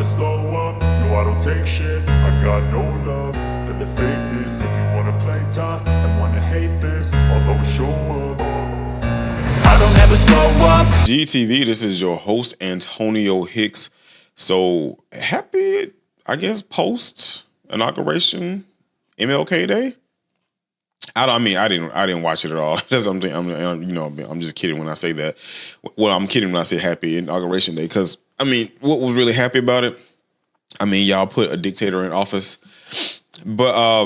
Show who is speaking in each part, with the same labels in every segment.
Speaker 1: slow up, no I don't take shit. I got no love for the fakeness. If you wanna play tough and wanna hate this, I'll always show up. I don't ever slow up.
Speaker 2: GTV, this is your host, Antonio Hicks. So happy, I guess, post inauguration MLK Day. I didn't watch it at all. That's I'm just kidding when I say that. Well, I'm kidding when I say happy inauguration day because what was really happy about it? Y'all put a dictator in office, but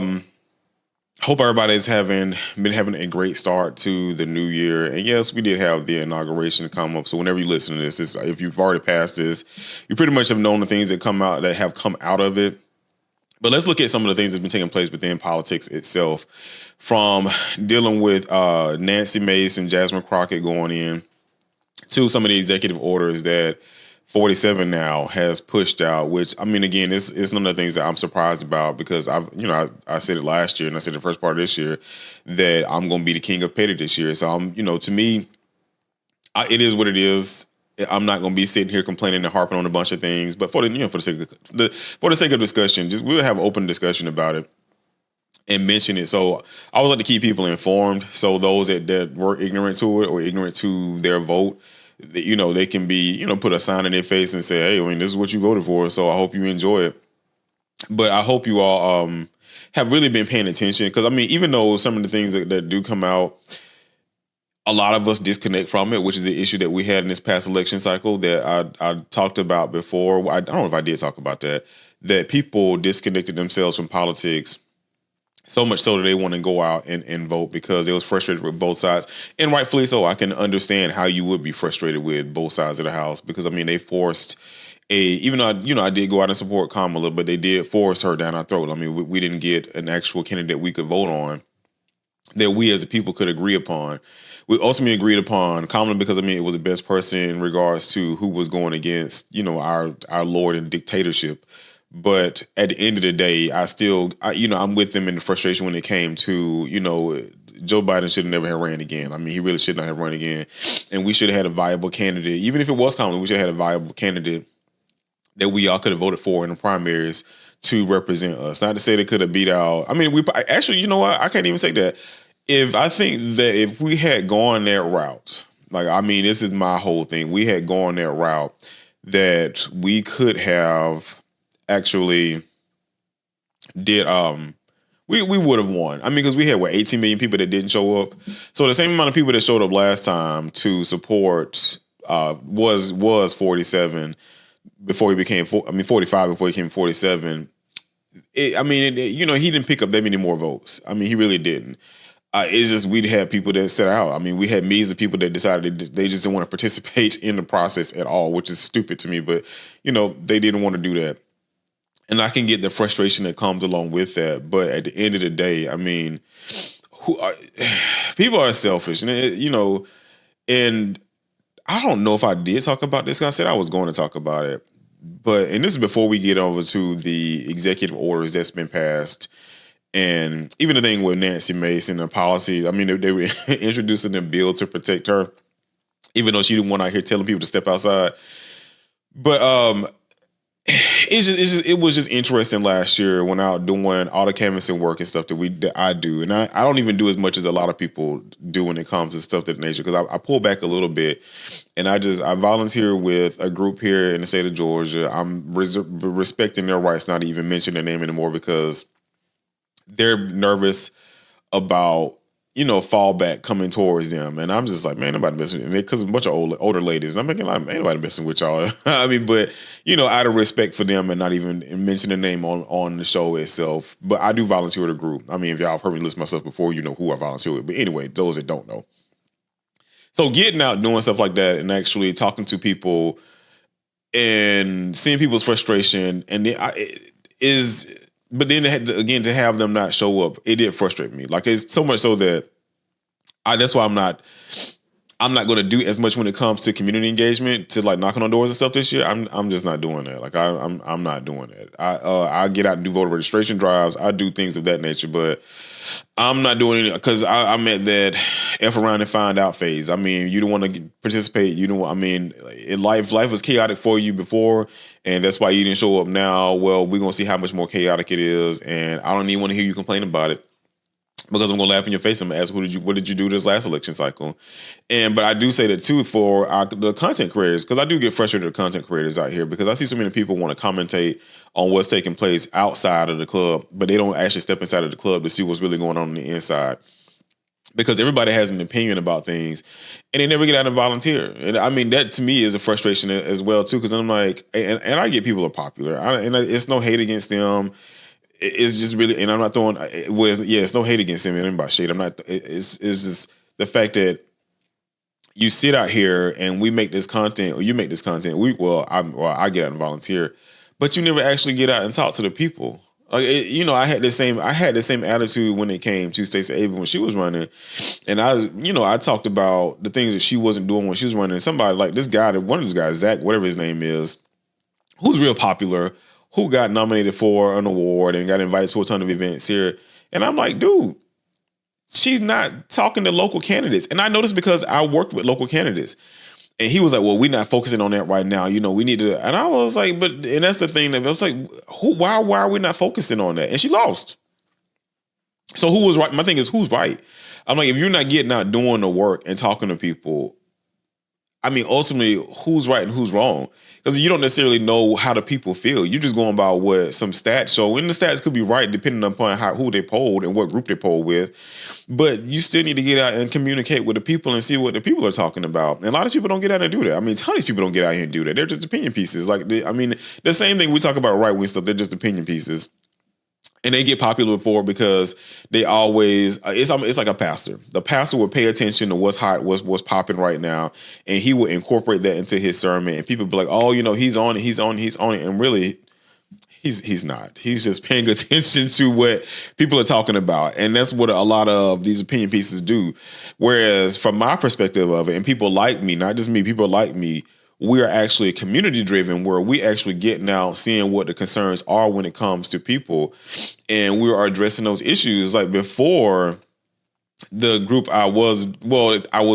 Speaker 2: hope everybody's been having a great start to the new year. And yes, we did have the inauguration come up. So whenever you listen to this, if you've already passed this, you pretty much have known the things that have come out of it. But let's look at some of the things that's been taking place within politics itself, from dealing with Nancy Mace and Jasmine Crockett going in to some of the executive orders that 47 now has pushed out, which, again, it's none of the things that I'm surprised about because I said it last year and I said the first part of this year that I'm going to be the king of petty this year. So to me, it is what it is. I'm not going to be sitting here complaining and harping on a bunch of things, but for the sake of discussion, we'll have an open discussion about it and mention it. So I always like to keep people informed. So those that were ignorant to it or ignorant to their vote, they can be, put a sign in their face and say, hey, this is what you voted for. So I hope you enjoy it. But I hope you all have really been paying attention because, even though some of the things that do come out, a lot of us disconnect from it, which is the issue that we had in this past election cycle that I talked about before. I don't know if I did talk about that people disconnected themselves from politics so much so that they want to go out and vote because they was frustrated with both sides. And rightfully so. I can understand how you would be frustrated with both sides of the house because, they forced even though, I did go out and support Kamala, but they did force her down our throat. We didn't get an actual candidate we could vote on that we as a people could agree upon. We ultimately agreed upon Kamala because it was the best person in regards to who was going against, our Lord and dictatorship. But at the end of the day, I'm with them in the frustration when it came to, Joe Biden should have never have ran again. He really should not have run again. And we should have had a viable candidate. Even if it was Kamala, we should have had a viable candidate that we all could have voted for in the primaries to represent us. Not to say they could have beat out. You know what? I can't even say that. I think that if we had gone that route, this is my whole thing. We had gone that route that we could have actually did, we would have won. Because we had 18 million people that didn't show up. So the same amount of people that showed up last time to support was 47 before he became 45 before he became 47. He didn't pick up that many more votes. He really didn't. It's just we'd have people that set out. We had millions of people that decided they just didn't want to participate in the process at all, which is stupid to me. But, they didn't want to do that. And I can get the frustration that comes along with that. But at the end of the day, people are selfish. And I don't know if I did talk about this. I said I was going to talk about it. And this is before we get over to the executive orders that's been passed. And even the thing with Nancy Mace and the policy, they were introducing a bill to protect her, even though she didn't want out here telling people to step outside. But it was just interesting last year when I was doing all the canvassing work and stuff that I do. And I don't even do as much as a lot of people do when it comes to stuff to the nature, because I pull back a little bit and I volunteer with a group here in the state of Georgia. I'm respecting their rights not to even mention their name anymore because they're nervous about, fallback coming towards them. And I'm just like, man, nobody messing with me. Because a bunch of older ladies. I'm thinking like, man, nobody messing with y'all. But, out of respect for them and not even mention the name on the show itself. But I do volunteer with a group. If y'all have heard me list myself before, you know who I volunteer with. But anyway, those that don't know. So getting out, doing stuff like that and actually talking to people and seeing people's frustration but then to have them not show up, it did frustrate me. It's so much so that that's why I'm not I'm not going to do as much when it comes to community engagement, to like knocking on doors and stuff this year. I'm just not doing that. Like I'm not doing that. I get out and do voter registration drives. I do things of that nature, but I'm not doing it because I'm at that F around and find out phase. I mean, you don't want to participate. You don't. I mean, life was chaotic for you before, and that's why you didn't show up now. Well, we're gonna see how much more chaotic it is, and I don't even want to hear you complain about it. Because I'm gonna laugh in your face. I'm gonna ask, what did you do this last election cycle? But I do say that too for the content creators, because I do get frustrated with content creators out here because I see so many people want to commentate on what's taking place outside of the club, but they don't actually step inside of the club to see what's really going on the inside. Because everybody has an opinion about things, and they never get out and volunteer. And I mean, that to me is a frustration as well too. Because I'm like, and I get people are popular, and it's no hate against them. It's just really, and I'm not throwing. It's no hate against him and about shade. I'm not. It's just the fact that you sit out here and we make this content, or you make this content. I get out and volunteer, but you never actually get out and talk to the people. Like I had the same attitude when it came to Stacey Abrams when she was running, and I talked about the things that she wasn't doing when she was running. Somebody like this guy, one of these guys, Zach, whatever his name is, who's real popular, who got nominated for an award and got invited to a ton of events here. And I'm like, dude, she's not talking to local candidates. And I noticed because I worked with local candidates. And he was like, well, we're not focusing on that right now. We need to. And I was like, and that's the thing. That I was like, why are we not focusing on that? And she lost. So who was right? My thing is, who's right? I'm like, if you're not getting out doing the work and talking to people, I mean, ultimately, who's right and who's wrong? Because you don't necessarily know how the people feel. You're just going by what some stats show. And the stats could be right depending upon who they polled and what group they polled with. But you still need to get out and communicate with the people and see what the people are talking about. And a lot of people don't get out and do that. I mean, tons of people don't get out here and do that. They're just opinion pieces. The same thing we talk about right-wing stuff, they're just opinion pieces. And they get popular for it because they always, it's like a pastor. The pastor will pay attention to what's hot, what's popping right now, and he will incorporate that into his sermon. And people be like, oh, he's on it. And really, he's not. He's just paying attention to what people are talking about. And that's what a lot of these opinion pieces do. Whereas from my perspective of it, and people like me, not just me, people like me, we are actually community driven, where we actually getting out, seeing what the concerns are when it comes to people. And we are addressing those issues. Like before the group I was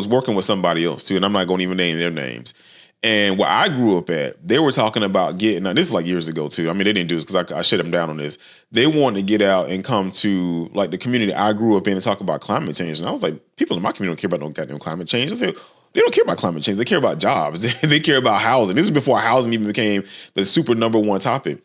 Speaker 2: working with somebody else too, and I'm not going to even name their names. And where I grew up at, they were talking about now this is like years ago too. I mean, they didn't do this because I shut them down on this. They wanted to get out and come to like the community I grew up in and talk about climate change. And I was like, people in my community don't care about no goddamn climate change. I said, they don't care about climate change. They care about jobs. They care about housing. This is before housing even became the super number one topic.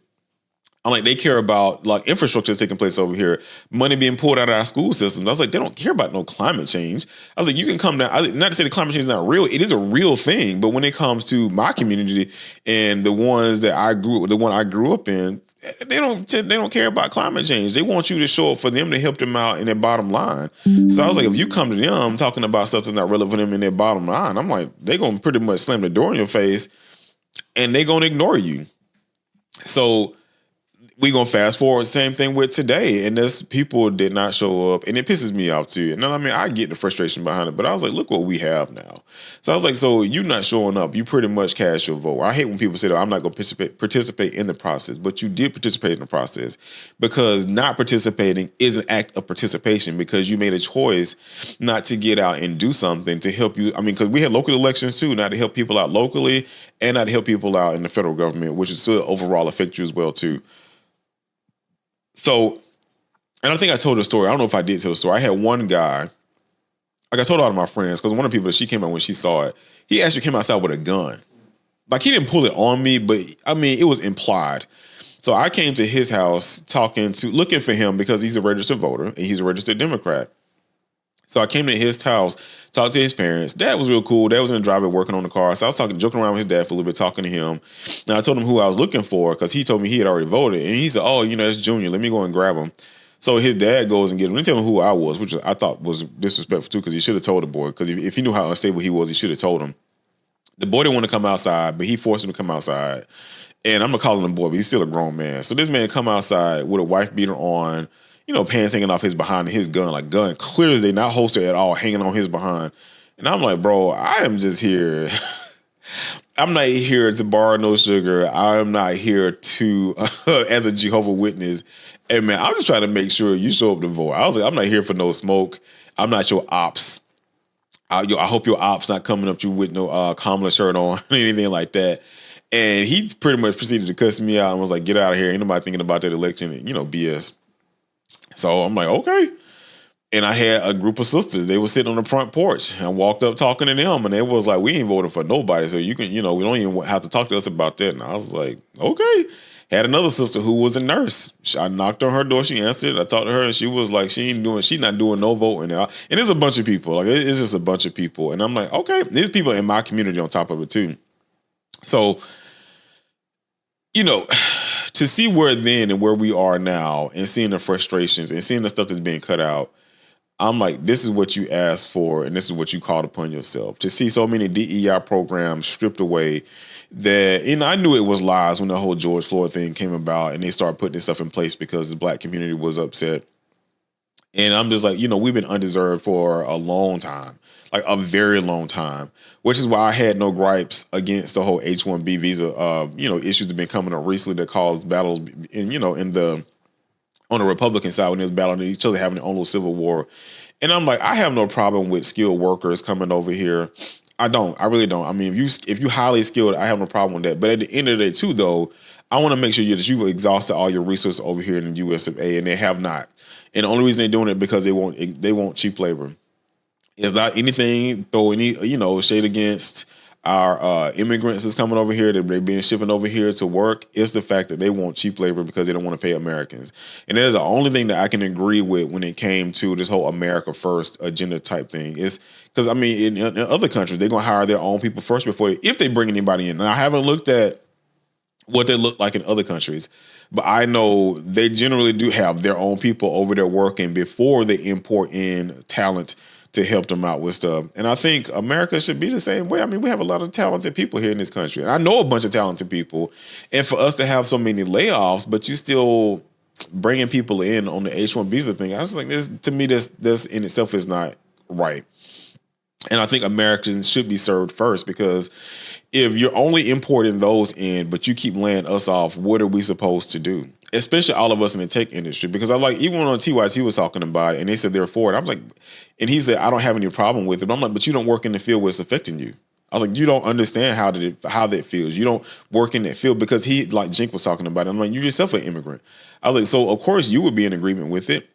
Speaker 2: I'm like, they care about like infrastructure that's taking place over here, money being pulled out of our school systems. I was like, they don't care about no climate change. I was like, you can come down. Not to say the climate change is not real. It is a real thing. But when it comes to my community and the one I grew up in, they don't care about climate change. They want you to show up for them to help them out in their bottom line. So I was like, if you come to them talking about stuff that's not relevant for them in their bottom line, I'm like, they're going to pretty much slam the door in your face and they're going to ignore you. So we gonna fast forward, same thing with today, and this people did not show up, and it pisses me off too. And I mean, I get the frustration behind it, but I was like, look what we have now. So I was like, so you not showing up, you pretty much cast your vote. I hate when people say, oh, I'm not gonna participate in the process, but you did participate in the process, because not participating is an act of participation because you made a choice not to get out and do something to help you. I mean, because we had local elections too, not to help people out locally and not to help people out in the federal government, which is still overall affect you as well too. So, and I think I told the story. I don't know if I did tell the story. I had one guy, like I told all of my friends, because one of the people that she came out when she saw it, he actually came outside with a gun. Like he didn't pull it on me, but I mean, it was implied. So I came to his house looking for him because he's a registered voter and he's a registered Democrat. So I came to his house, talked to his parents. Dad was real cool. Dad was in the driveway working on the car. So I was joking around with his dad for a little bit, talking to him. And I told him who I was looking for because he told me he had already voted. And he said, oh, it's Junior. Let me go and grab him. So his dad goes and get him. Let me tell him who I was, which I thought was disrespectful too, because he should have told the boy. Because if he knew how unstable he was, he should have told him. The boy didn't want to come outside, but he forced him to come outside. And I'm going to call him a boy, but he's still a grown man. So this man come outside with a wife beater on, pants hanging off his behind and his gun, clear as they not holstered at all, hanging on his behind. And I'm like, bro, I am just here. I'm not here to borrow no sugar. I'm not here to, as a Jehovah Witness. Hey, man, I'm just trying to make sure you show up to vote. I was like, I'm not here for no smoke. I'm not your ops. I hope your ops not coming up to you with no Kamala shirt on or anything like that. And he pretty much proceeded to cuss me out and was like, get out of here. Ain't nobody thinking about that election, BS. So I'm like, okay. And I had a group of sisters. They were sitting on the front porch. I walked up talking to them, and they was like, we ain't voting for nobody. So you can, we don't even have to talk to us about that. And I was like, okay. Had another sister who was a nurse. I knocked on her door. She answered. I talked to her, and she was like, she's not doing no voting. And it's a bunch of people. Like, it's just a bunch of people. And I'm like, okay, there's people in my community on top of it too. So, to see where then and where we are now, and seeing the frustrations and seeing the stuff that's being cut out, I'm like, this is what you asked for, and this is what you called upon yourself. To see so many DEI programs stripped away that, I knew it was lies when the whole George Floyd thing came about, and they started putting this stuff in place because the black community was upset. And I'm just like, we've been undeserved for a long time, like a very long time, which is why I had no gripes against the whole H-1B visa, issues that have been coming up recently that caused battles on the Republican side when they was battling each other, having their own little civil war. And I'm like, I have no problem with skilled workers coming over here. I really don't. I mean, if you highly skilled, I have no problem with that. But at the end of the day too, though, I want to make sure that you've exhausted all your resources over here in the US of A, and they have not. And the only reason they're doing it because they want cheap labor. It's not anything, throw any, shade against our immigrants that's coming over here, that they're being shipping over here to work. It's the fact that they want cheap labor because they don't want to pay Americans. And that is the only thing that I can agree with when it came to this whole America First agenda type thing. Is because, in other countries, they're going to hire their own people first if they bring anybody in. And I haven't looked at what they look like in other countries, but I know they generally do have their own people over there working before they import in talent to help them out with stuff. And I think America should be the same way. I mean, we have a lot of talented people here in this country. And I know a bunch of talented people. And for us to have so many layoffs, but you still bringing people in on the H-1 visa thing, I was like, this in itself is not right. And I think Americans should be served first, because if you're only importing those in, but you keep laying us off, what are we supposed to do? Especially all of us in the tech industry, because I like, even on TYT was talking about it and they said they're for it. I was like, and he said, I don't have any problem with it. But I'm like, but you don't work in the field where it's affecting you. I was like, you don't understand how that feels. You don't work in that field, because like Jink was talking about it. I'm like, you yourself an immigrant. I was like, so of course you would be in agreement with it.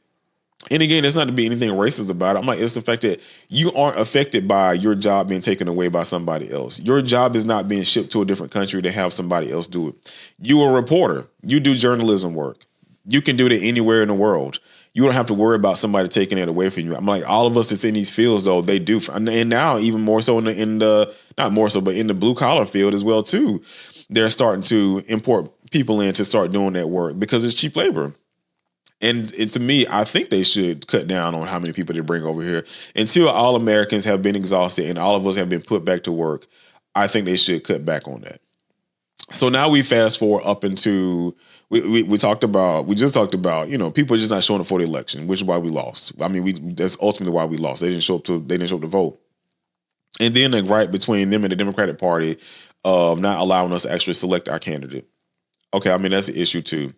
Speaker 2: And again, it's not to be anything racist about it. I'm like, it's the fact that you aren't affected by your job being taken away by somebody else. Your job is not being shipped to a different country to have somebody else do it. You're a reporter. You do journalism work. You can do that anywhere in the world. You don't have to worry about somebody taking it away from you. I'm like, all of us that's in these fields, though, they do. And now even more so in the not more so, but in the blue collar field as well, too. They're starting to import people in to start doing that work because it's cheap labor. And to me, I think they should cut down on how many people they bring over here until all Americans have been exhausted and all of us have been put back to work. I think they should cut back on that. So now we fast forward up into we just talked about, people are just not showing up for the election, which is why we lost. I mean, that's ultimately why we lost. They didn't show up to vote. And then the gripe between them and the Democratic Party of not allowing us to actually select our candidate. Okay, I mean, that's an issue too.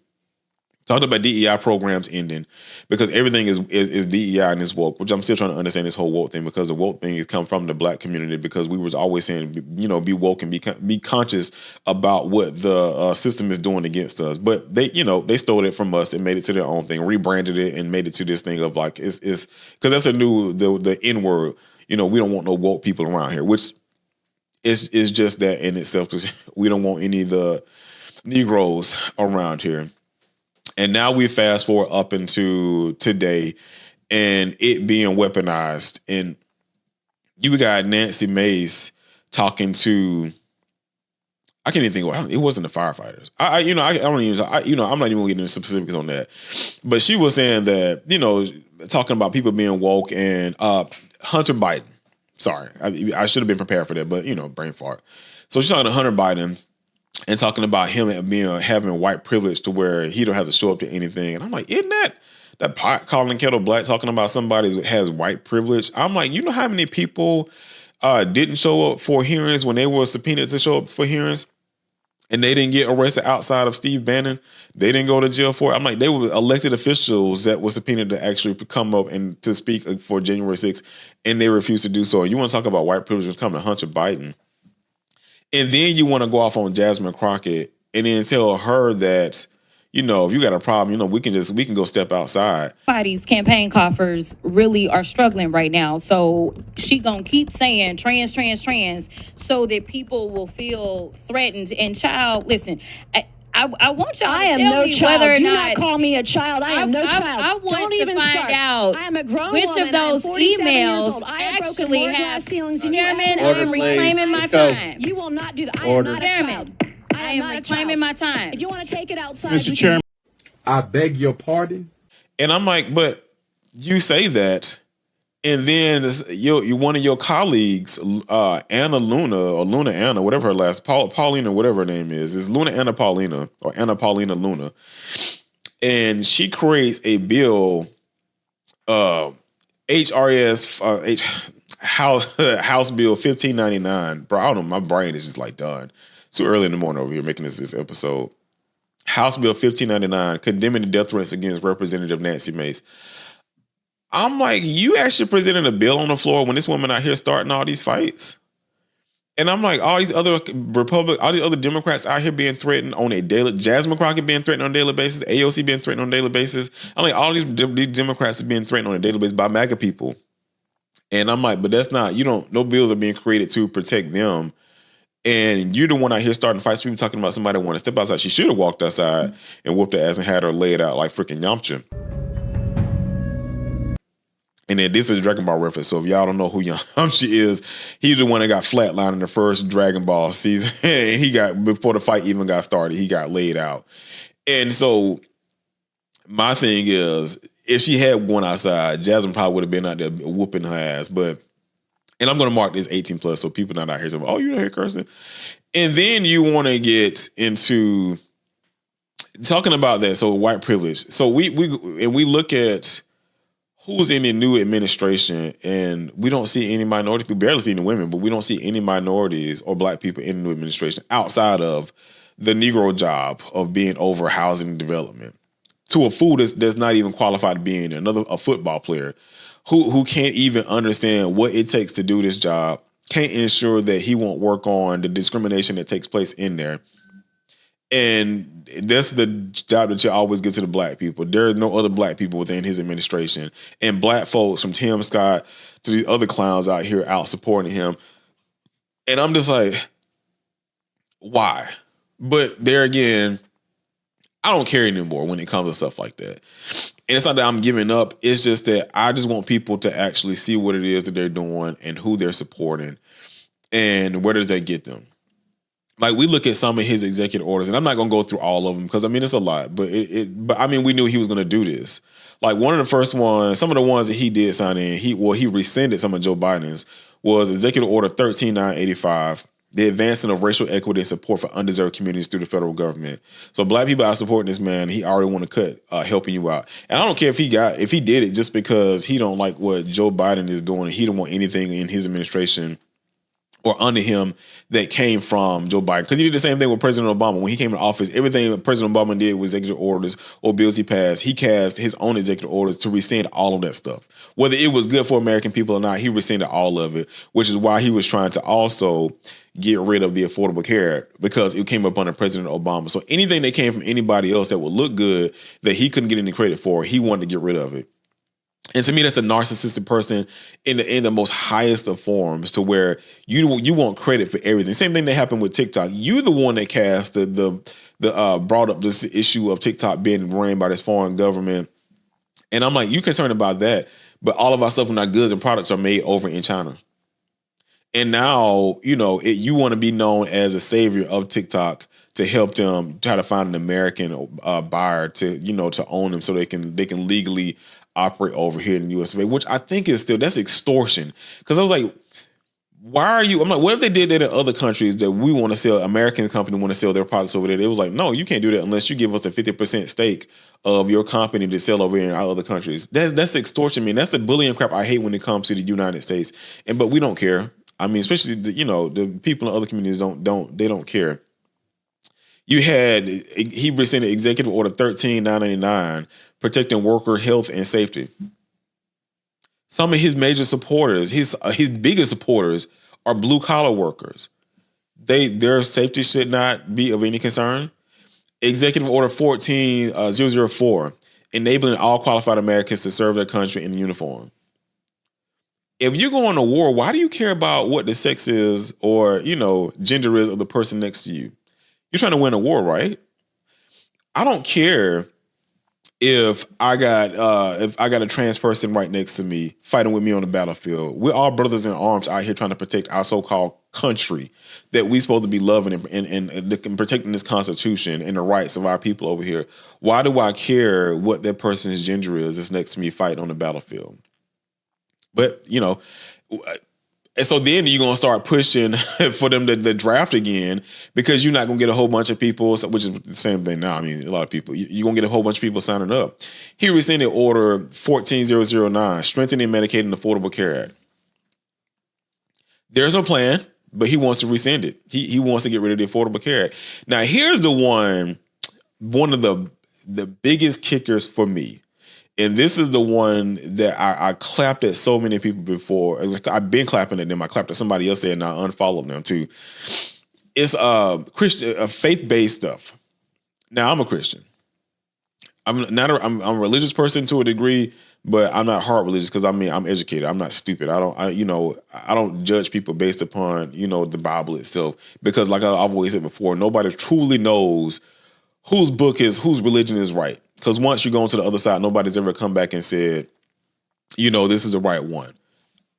Speaker 2: Talked about DEI programs ending because everything is DEI and is woke, which I'm still trying to understand this whole woke thing, because the woke thing has come from the black community, because we was always saying, be woke and be conscious about what the system is doing against us. But they stole it from us and made it to their own thing, rebranded it and made it to this thing of like, it's because that's a new, the N word. We don't want no woke people around here, which is just that in itself, because we don't want any of the Negroes around here. And now we fast forward up into today and it being weaponized. And you got Nancy Mace talking to, I can't even think, it wasn't the firefighters. I'm not even getting into specifics on that. But she was saying that, talking about people being woke and Hunter Biden. Sorry, I should have been prepared for that, but, brain fart. So she's talking to Hunter Biden and talking about him having white privilege to where he don't have to show up to anything. And I'm like, isn't that that pot calling kettle black, talking about somebody who has white privilege. I'm like, you know how many people didn't show up for hearings when they were subpoenaed to show up for hearings? And they didn't get arrested outside of Steve Bannon. They didn't go to jail for it. I'm like, they were elected officials that were subpoenaed to actually come up and to speak for January 6th, and they refused to do so. And you want to talk about white privilege coming to Hunter Biden. And then you want to go off on Jasmine Crockett and then tell her that, you know, if you got a problem, you know, we can go step outside.
Speaker 3: Everybody's campaign coffers really are struggling right now. So she gonna keep saying trans, so that people will feel threatened. And child, listen, I want y'all to tell me whether or
Speaker 4: Do
Speaker 3: not
Speaker 4: call me a child. I am no child.
Speaker 3: I want
Speaker 4: Don't
Speaker 3: to
Speaker 4: even
Speaker 3: find
Speaker 4: start.
Speaker 3: out
Speaker 4: I am a grown
Speaker 3: which
Speaker 4: woman.
Speaker 3: of those
Speaker 4: I am 47 years
Speaker 3: emails
Speaker 4: old. I have broken
Speaker 3: actually
Speaker 4: more
Speaker 3: have
Speaker 4: glass ceilings than you
Speaker 3: Chairman,
Speaker 4: ever
Speaker 3: I am
Speaker 4: will.
Speaker 3: reclaiming my
Speaker 5: Let's go.
Speaker 3: time.
Speaker 4: You will not do that. I
Speaker 5: Order.
Speaker 4: am not a child.
Speaker 3: I am
Speaker 4: not a
Speaker 3: reclaiming
Speaker 4: child.
Speaker 3: my time.
Speaker 4: If you want to take it outside,
Speaker 6: Mr. Chairman, I beg your pardon.
Speaker 2: And I'm like, but you say that, and then you one of your colleagues, Anna Luna or Luna Anna, whatever her last, Paulina, whatever her name is Luna Anna Paulina or Anna Paulina Luna, and she creates a bill, HRS House Bill 1599. Bro, I don't know, my brain is just like done. It's too early in the morning over here making this episode. House Bill 1599, condemning the death threats against Representative Nancy Mace. I'm like, you actually presented a bill on the floor when this woman out here starting all these fights? And I'm like, all these other Democrats out here being threatened on a daily, Jasmine Crockett being threatened on a daily basis, AOC being threatened on a daily basis. I'm like, all these Democrats are being threatened on a daily basis by MAGA people. And I'm like, but that's not, no bills are being created to protect them. And you're the one out here starting fights. People talking about somebody wanting to step outside. She should have walked outside and whooped her ass and had her laid out like freaking Yamcha. And then this is a Dragon Ball reference. So if y'all don't know who Yamcha is, he's the one that got flatlined in the first Dragon Ball season. And he got, before the fight even got started, he got laid out. And so my thing is, if she had gone outside, Jasmine probably would have been out there whooping her ass. But and I'm going to mark this 18 plus so people not out here saying, oh, you're not here cursing. And then you want to get into talking about that. So white privilege. So we look at who's in the new administration, and we don't see any minorities. We barely see any women, but we don't see any minorities or black people in the new administration outside of the Negro job of being over housing and development to a fool that's not even qualified to be in there. A football player who can't even understand what it takes to do this job, can't ensure that he won't work on the discrimination that takes place in there. And that's the job that you always get to the black people. There are no other black people within his administration. And black folks from Tim Scott to the other clowns out here out supporting him. And I'm just like, why? But there again, I don't care anymore when it comes to stuff like that. And it's not that I'm giving up. It's just that I just want people to actually see what it is that they're doing and who they're supporting and where does that get them. Like, we look at some of his executive orders, and I'm not going to go through all of them because, I mean, it's a lot. But but I mean, we knew he was going to do this. Like, one of the first ones, some of the ones that he did sign in, he rescinded some of Joe Biden's, was Executive Order 13985, the advancing of racial equity and support for undeserved communities through the federal government. So black people are supporting this man. He already want to cut helping you out. And I don't care if he did it just because he don't like what Joe Biden is doing. He don't want anything in his administration or under him that came from Joe Biden. Because he did the same thing with President Obama. When he came into office, everything that President Obama did with executive orders or bills he passed, he cast his own executive orders to rescind all of that stuff. Whether it was good for American people or not, he rescinded all of it, which is why he was trying to also get rid of the Affordable Care, because it came up under President Obama. So anything that came from anybody else that would look good that he couldn't get any credit for, he wanted to get rid of it. And to me, that's a narcissistic person in the most highest of forms, to where you want credit for everything. Same thing that happened with TikTok. You the one that cast brought up this issue of TikTok being ran by this foreign government. And I'm like, you concerned about that, but all of our stuff and our goods and products are made over in China. And now, you want to be known as a savior of TikTok to help them try to find an American buyer to own them so they can legally operate over here in the US of A, which I think is that's extortion. Because I was like, why are you? I'm like, what if they did that in other countries that we want to sell? American company want to sell their products over there. It was like, no, you can't do that unless you give us a 50% stake of your company to sell over here in our other countries. That's extortion, man. That's the bullying crap I hate when it comes to the United States. But we don't care. I mean, especially the people in other communities don't care. He rescinded Executive Order 13999 protecting worker health and safety. Some of his major supporters, his biggest supporters, are blue collar workers. Their safety should not be of any concern. Executive Order 14004, enabling all qualified Americans to serve their country in uniform. If you're going to war, why do you care about what the sex is or gender is of the person next to you? You're trying to win a war, right? I don't care if I got a trans person right next to me fighting with me on the battlefield. We're all brothers in arms out here trying to protect our so-called country that we supposed to be loving and protecting this Constitution and the rights of our people over here. Why do I care what that person's gender is that's next to me fighting on the battlefield? But and so then you're gonna start pushing for them to draft again because you're not gonna get a whole bunch of people, which is the same thing now. I mean, a lot of people, you're gonna get a whole bunch of people signing up. He rescinded Order 14009, strengthening Medicaid and Affordable Care Act. There's a plan, but he wants to rescind it. He wants to get rid of the Affordable Care Act. Now, here's one of the biggest kickers for me. And this is the one that I clapped at so many people before. Like, I've been clapping at them. I clapped at somebody else and I unfollowed them too. It's Christian, faith-based stuff. Now, I'm a Christian. I'm a religious person to a degree, but I'm not hard religious because I'm educated. I'm not stupid. I don't judge people based upon the Bible itself, because like I've always said before, nobody truly knows whose religion is right. Because once you go into the other side, nobody's ever come back and said, this is the right one.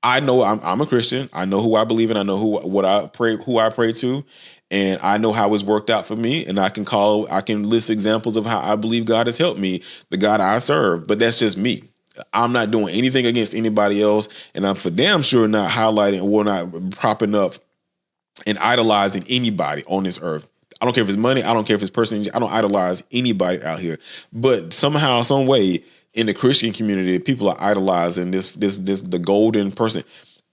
Speaker 2: I know I'm a Christian. I know who I believe in. I know who I pray to, and I know how it's worked out for me. And I can list examples of how I believe God has helped me, the God I serve. But that's just me. I'm not doing anything against anybody else, and I'm for damn sure not highlighting or not propping up and idolizing anybody on this earth. I don't care if it's money. I don't care if it's person. I don't idolize anybody out here. But somehow, some way, in the Christian community, people are idolizing the golden person.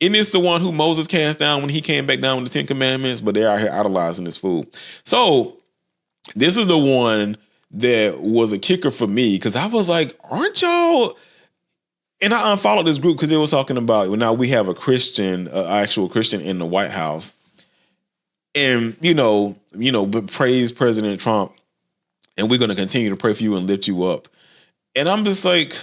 Speaker 2: And it's the one who Moses cast down when he came back down with the 10 Commandments, but they're out here idolizing this fool. So this is the one that was a kicker for me, because I was like, aren't y'all? And I unfollowed this group because they was talking about, well, now we have a Christian, actual Christian in the White House. And, but praise President Trump, and we're going to continue to pray for you and lift you up. And I'm just like,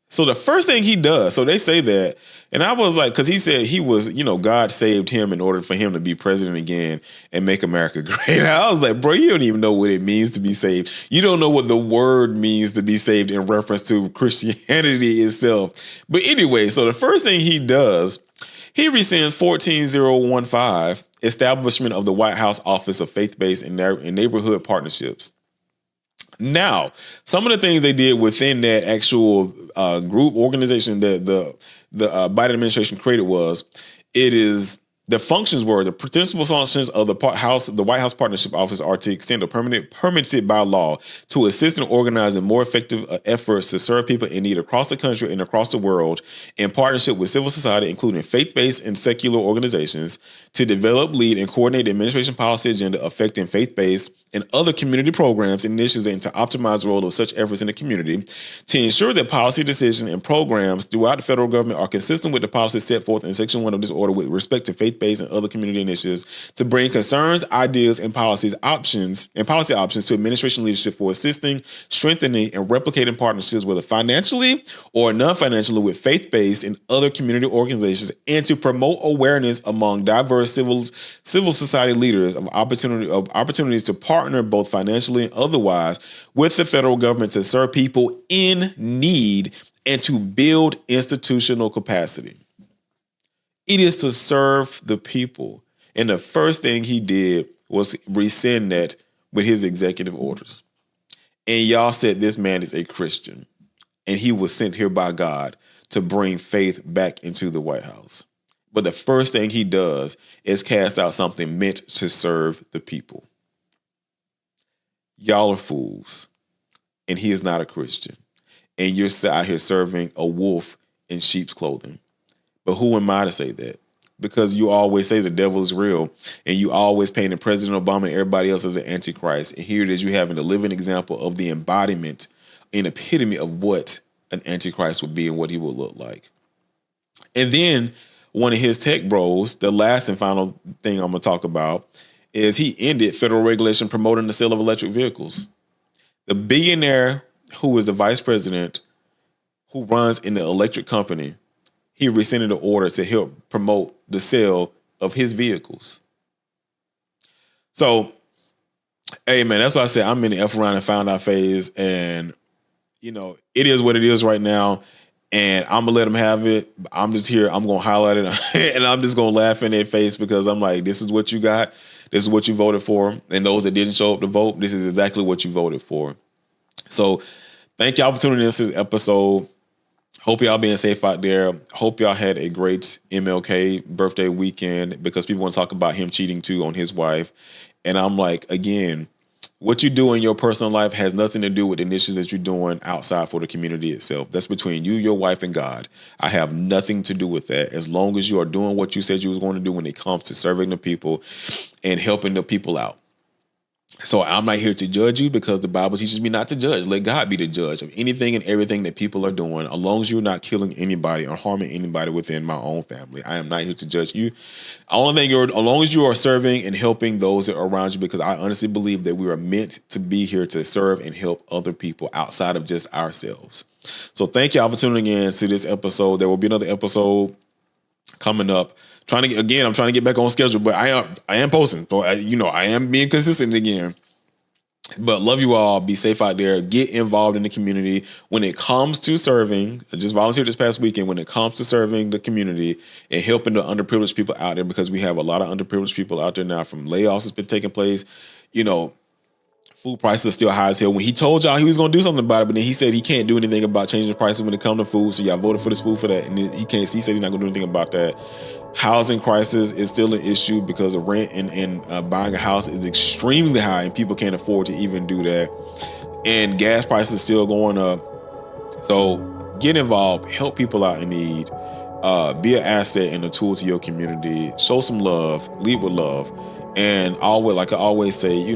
Speaker 2: so the first thing he does, so they say that, and I was like, because he said he was, God saved him in order for him to be president again and make America great. I was like, bro, you don't even know what it means to be saved. You don't know what the word means to be saved in reference to Christianity itself. But anyway, so the first thing he does, he rescinds 14015, establishment of the White House Office of Faith-Based and Neighborhood Partnerships. Now, some of the things they did within that actual group organization that the Biden administration created the functions were the principal functions of the White House Partnership Office are to extend a permitted by law to assist and organize in more effective efforts to serve people in need across the country and across the world, in partnership with civil society, including faith-based and secular organizations, to develop, lead, and coordinate the administration policy agenda affecting faith-based and other community programs and initiatives, and to optimize the role of such efforts in the community, to ensure that policy decisions and programs throughout the federal government are consistent with the policies set forth in Section 1 of this order with respect to faith-based and other community initiatives, to bring concerns, ideas, and policy options to administration leadership for assisting, strengthening, and replicating partnerships, whether financially or non-financially, with faith-based and other community organizations, and to promote awareness among diverse civil society leaders of opportunities to partner both financially and otherwise with the federal government to serve people in need and to build institutional capacity. It is to serve the people. And the first thing he did was rescind that with his executive orders. And y'all said this man is a Christian, and he was sent here by God to bring faith back into the White House. But the first thing he does is cast out something meant to serve the people. Y'all are fools. And he is not a Christian. And you're out here serving a wolf in sheep's clothing. But who am I to say that? Because you always say the devil is real. And you always paint President Obama and everybody else as an antichrist. And here it is, you having a living example of the embodiment, an epitome of what an antichrist would be and what he would look like. And then one of his tech bros, the last and final thing I'm going to talk about, is he ended federal regulation promoting the sale of electric vehicles. The billionaire who is the vice president, who runs in the electric company, he rescinded the order to help promote the sale of his vehicles. So, hey, man, that's why I said I'm in the F around and found out phase. And, you know, it is what it is right now. And I'm going to let them have it. I'm just here. I'm going to highlight it. And I'm just going to laugh in their face because I'm like, this is what you got. This is what you voted for. And those that didn't show up to vote, this is exactly what you voted for. So thank y'all for tuning in to this episode. Hope y'all being safe out there. Hope y'all had a great MLK birthday weekend, because people want to talk about him cheating too on his wife. And I'm like, again, what you do in your personal life has nothing to do with the initiatives that you're doing outside for the community itself. That's between you, your wife, and God. I have nothing to do with that. As long as you are doing what you said you was going to do when it comes to serving the people and helping the people out. So I'm not here to judge you, because the Bible teaches me not to judge. Let God be the judge of anything and everything that people are doing, as long as you're not killing anybody or harming anybody within my own family. I am not here to judge you. Only thing as long as you are serving and helping those that are around you, because I honestly believe that we are meant to be here to serve and help other people outside of just ourselves. So thank y'all for tuning in to this episode. There will be another episode coming up. I'm trying to get back on schedule, but I am posting. So I am being consistent again. But love you all. Be safe out there. Get involved in the community. When it comes to serving, I just volunteered this past weekend. When it comes to serving the community and helping the underprivileged people out there, because we have a lot of underprivileged people out there now, from layoffs that's been taking place. Food prices are still high as hell. When he told y'all he was going to do something about it, but then he said he can't do anything about changing the prices when it comes to food. So y'all voted for this food for that. And he said he's not going to do anything about that. Housing crisis is still an issue, because the rent and buying a house is extremely high and people can't afford to even do that. And gas prices still going up. So get involved, help people out in need, be an asset and a tool to your community, show some love, lead with love. And always, like I always say,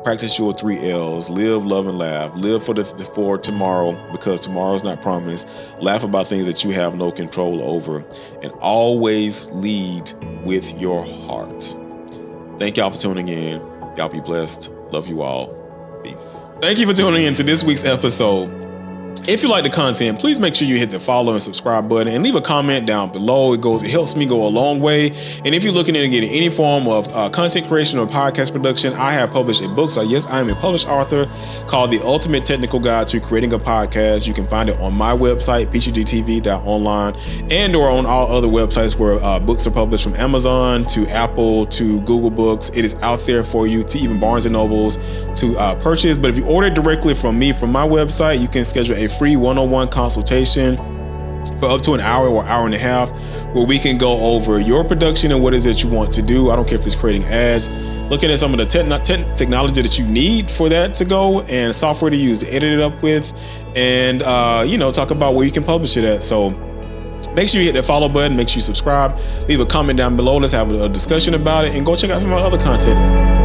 Speaker 2: practice your 3 L's: live, love, and laugh. Live for tomorrow, because tomorrow's not promised. Laugh about things that you have no control over, and always lead with your heart. Thank y'all for tuning in. Y'all be blessed. Love you all. Peace. Thank you for tuning in to this week's episode. If you like the content, please make sure you hit the follow and subscribe button and leave a comment down below. It helps me go a long way. And if you're looking into getting any form of content creation or podcast production, I have published a book. So yes, I am a published author, called The Ultimate Technical Guide to Creating a Podcast. You can find it on my website, pgdtv.online, and or on all other websites where books are published, from Amazon to Apple to Google Books. It is out there for you, to even Barnes and Nobles, to purchase. But if you order directly from me, from my website, you can schedule a free one-on-one consultation for up to an hour or hour and a half, where we can go over your production and what it is that you want to do. I don't care if it's creating ads, looking at some of the technology that you need for that to go, and software to use to edit it up with, and talk about where you can publish it at. So make sure you hit that follow button, make sure you subscribe, leave a comment down below, let's have a discussion about it, and go check out some of my other content.